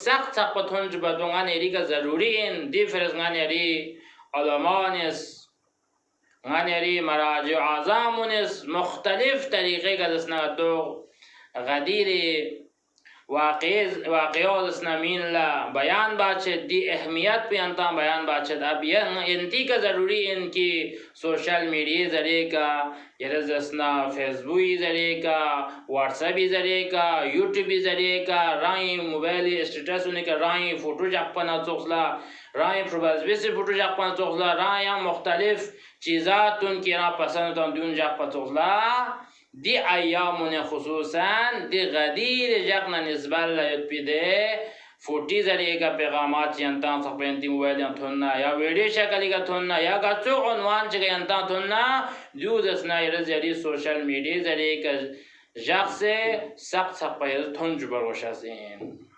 सख्त सख्त पथुन जुबदोंगा नेरी का जरूरी इन डिफरेंस गानेरी अलमानिस गानेरी मराज आज़ामुनिस मुख्तलिफ तरीक़े का दसना तो गदीरी वाक़ियासना मीन ला बयान बाचे दी अहमियत पे अंता बयान बाचे अब यह इंती का ज़रूरी इनकी सोशल मीडिया ज़रिए का यरज़ना फेसबुक ज़रिए का व्हाट्सएप ज़रिए का यूट्यूब ज़रिए का राई मोबाइल स्टेटस उन्हें का राई फ़ोटो जापना चोखला राई प्रोबाज़ से फ़ोटो जापना चोखला राई या मुख्तलिफ चीज़ात उनकी ना पसंद तो दून जापना चोखला दी अय्यामुन खुसूसन दी गदीर जगना निस्बत पिदे फोटी जरिए का पैगामात यंता सपेंती मोबाइल थुन्ना या वीडियो शक्ल का थुन्ना या गच्चो उन्वान चके यंता थुन्ना जो दसना जरिए सोशल मीडिया जरिए का जग से सख्त सख्त थुन जुबर वशासें